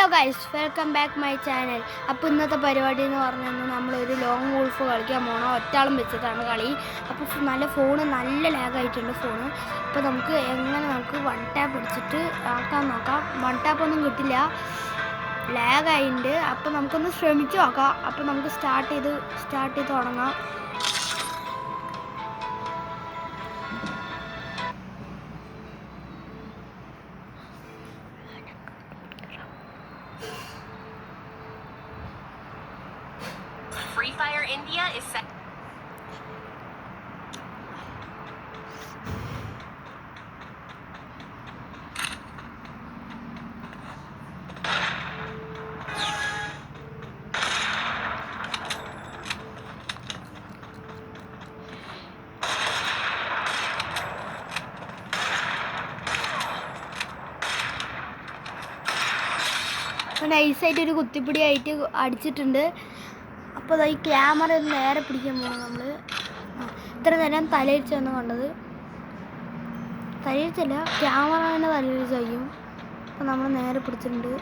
Hello guys, welcome back my channel. അപ്പോൾ ഇന്നത്തെ പരിപാടി എന്ന് പറഞ്ഞാൽ നമ്മളൊരു ലോങ് വോൾഫ് കളിക്കാൻ പോകണം. ഒറ്റാളും വെച്ചിട്ടാണ് കളി. അപ്പോൾ നല്ല ഫോണ് നല്ല ലാഗായിട്ടുണ്ട് ഫോണ്. അപ്പോൾ നമുക്ക് വൺ ടാപ്പ് അടിച്ചിട്ട് ആക്കാൻ നോക്കാം. വൺ ടാപ്പൊന്നും കിട്ടില്ല, ലാഗായിട്ടുണ്ട്. അപ്പോൾ നമുക്കൊന്ന് ശ്രമിച്ച് നോക്കാം. അപ്പോൾ നമുക്ക് സ്റ്റാർട്ട് ചെയ്ത് തുടങ്ങാം. Free Fire India is set. നൈസായിട്ടൊരു കുത്തിപ്പിടിയായിട്ട് അടിച്ചിട്ടുണ്ട്. അപ്പോൾ ഈ ക്യാമറ ഒന്ന് നേരെ പിടിക്കാൻ പോകണം. നമ്മൾ ഇത്ര നേരം തലയിടിച്ചാണ് കണ്ടത്. തലയിടിച്ചല്ല, ക്യാമറ തന്നെ തലയിടിച്ച് കഴിയും. അപ്പോൾ നമ്മൾ നേരെ പിടിച്ചിട്ടുണ്ട്.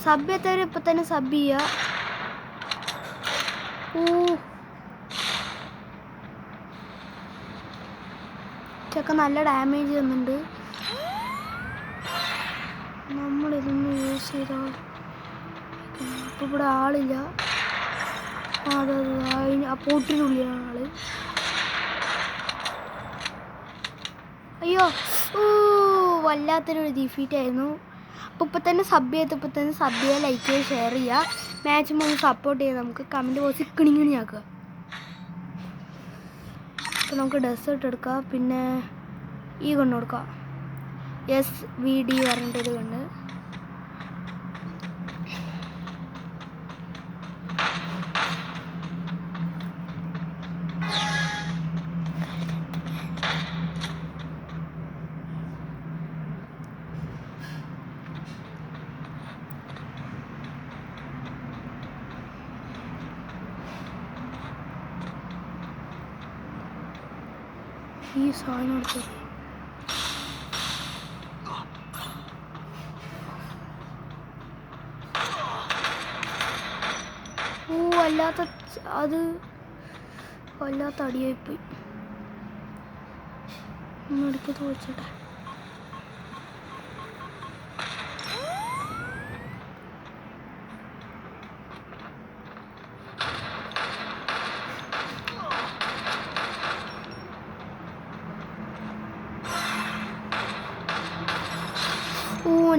സബ് ചെയ്യാത്തവർ ഇപ്പം തന്നെ സബ് ചെയ്യുക. ചെക്ക നല്ല ഡാമേജ് തന്നുണ്ട്. നമ്മളിതൊന്ന് യൂസ് ചെയ്താൽ അപ്പോൾ ഇവിടെ ആളില്ല. അതെ ആ പോട്ടിനുള്ളിലാണ് ആള്. അയ്യോ, വല്ലാത്തൊരു ഡിഫീറ്റായിരുന്നു. അപ്പോൾ ഇപ്പം തന്നെ സബ് ചെയ്യുക, ലൈക്ക് ചെയ്യുക, ഷെയർ ചെയ്യുക. മാച്ച് ഒന്ന് സപ്പോർട്ട് ചെയ്യുക. നമുക്ക് കമൻറ്റ് ബോക്സിൽ കിണിങ്ങിണിയാക്കുക. അപ്പോൾ നമുക്ക് ഡെസേർട്ട് എടുക്കാം. പിന്നെ ഈ കൊണ്ട് കൊടുക്കാം. SVD പറഞ്ഞിട്ടൊരു കൊണ്ട്. ഈ സാധനം എടുത്തു. വല്ലാത്ത അടിയായിപ്പോയി. ഒന്നെടുക്കത്ത് വെച്ചിട്ടെ.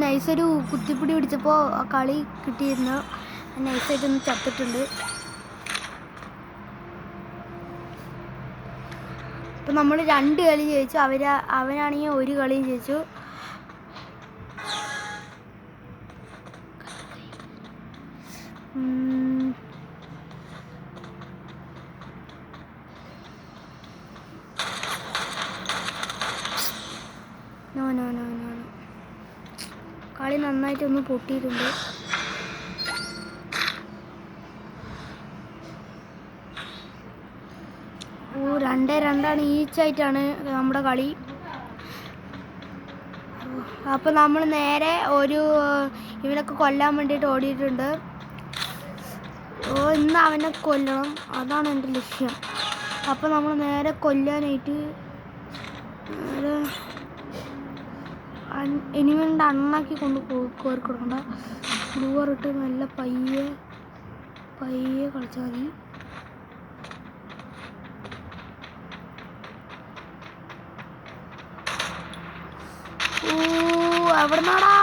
നൈസൊരു കുത്തിപ്പിടി പിടിച്ചപ്പോൾ കളി കിട്ടിയിരുന്നു. നൈസായിട്ടൊന്ന് ചത്തിട്ടുണ്ട്. ഇപ്പം നമ്മൾ 2 കളി ജയിച്ചു. അവനാണെങ്കിൽ 1 കളിയും ജയിച്ചു. കളി നന്നായിട്ടൊന്ന് പൊട്ടിയിട്ടുണ്ട്. രണ്ടാണ് ഈച്ചായിട്ടാണ് നമ്മുടെ കളി. അപ്പോൾ നമ്മൾ നേരെ ഇവനൊക്കെ കൊല്ലാൻ വേണ്ടിയിട്ട് ഓടിയിട്ടുണ്ട്. ഇന്ന് അവനെ കൊല്ലണം, അതാണ് എൻ്റെ ലക്ഷ്യം. അപ്പോൾ നമ്മൾ നേരെ കൊല്ലാനായിട്ട് എനിവൻ്റെ അണ്ണാക്കി കൊണ്ട് കോരി കൊടുക്കണ്ട. ബ്ലൂവറിട്ട് നല്ല പയ്യെ കളിച്ചാൽ മതി. എവിടെ നിന്നാടാ?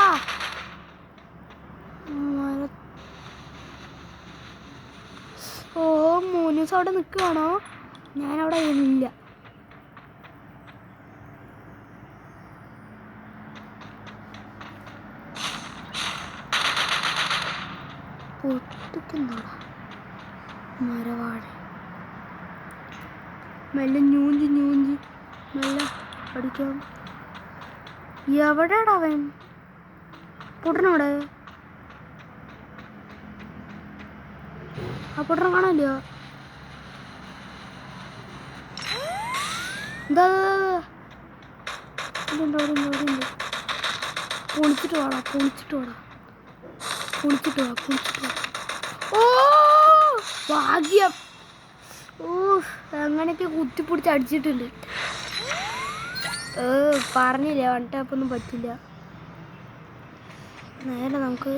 മൂന്നൂസ് അവിടെ നിൽക്കുകയാണോ? ഞാനവിടെ ഇല്ല. പൊട്ടിക്കുന്നോടാ മരവാഴ. മെല്ലെ ഞൂഞ്ചി മെല്ലെ പഠിക്കാം. എവിടെയാടാ അവൻ? പൊട്ടനോടെ ആ പൊട്ടനെ കാണാനില്ല. എന്താ പൊളിച്ചിട്ട് വാടാ ഓ ഭാഗ്യം. ഓ അങ്ങനെയൊക്കെ കുത്തിപ്പിടിച്ച് അടിച്ചിട്ടുണ്ട്. പറഞ്ഞില്ല 1 ടാപ്പൊന്നും പറ്റില്ല. നേരെ നമുക്ക്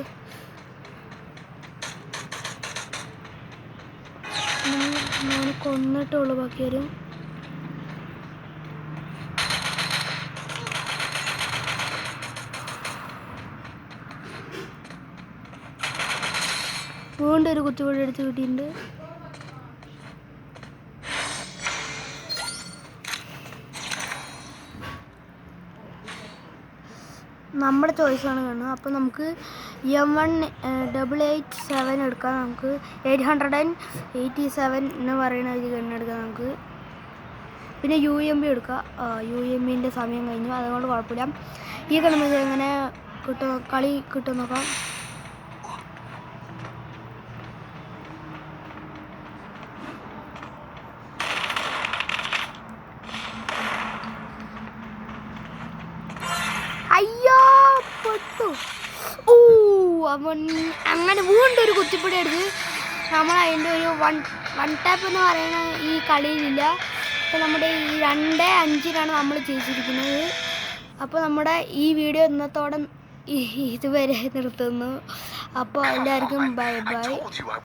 കൊന്നിട്ടുള്ളൂ ബാക്കി വരും. വീണ്ടും ഒരു കുത്തിപ്പൊടി എടുത്ത് കിട്ടിയിട്ടുണ്ട്. നമ്മുടെ ചോയ്സാണ് കാണുന്നത്. അപ്പോൾ നമുക്ക് M1887 എടുക്കാം. നമുക്ക് 887 എന്ന് പറയുന്ന ഒരു ഗണ്ണെടുക്കാം നമുക്ക്. പിന്നെ UMP എടുക്കാം. UMPൻ്റെ സമയം കഴിഞ്ഞു, അതുകൊണ്ട് കുഴപ്പമില്ല. ഈ ഗണ്ണ് എങ്ങനെ കളി കിട്ടും നോക്കാം. അയ്യോ പൊട്ടു. ഓ അവൻ അങ്ങനെ വീണ്ടും ഒരു കുത്തിപ്പൊടി എടുത്ത് നമ്മൾ അതിൻ്റെ ഒരു വൺ ടാപ്പ് എന്ന് പറയുന്ന ഈ കളിയിലില്ല. അപ്പോൾ നമ്മുടെ ഈ 2-5-ലാണ് നമ്മൾ ചെയ്തിരിക്കുന്നത്. അപ്പോൾ നമ്മുടെ ഈ വീഡിയോ ഇന്നത്തോടെ ഇതുവരെ നിർത്തുന്നു. അപ്പോൾ എല്ലാവർക്കും ബൈ.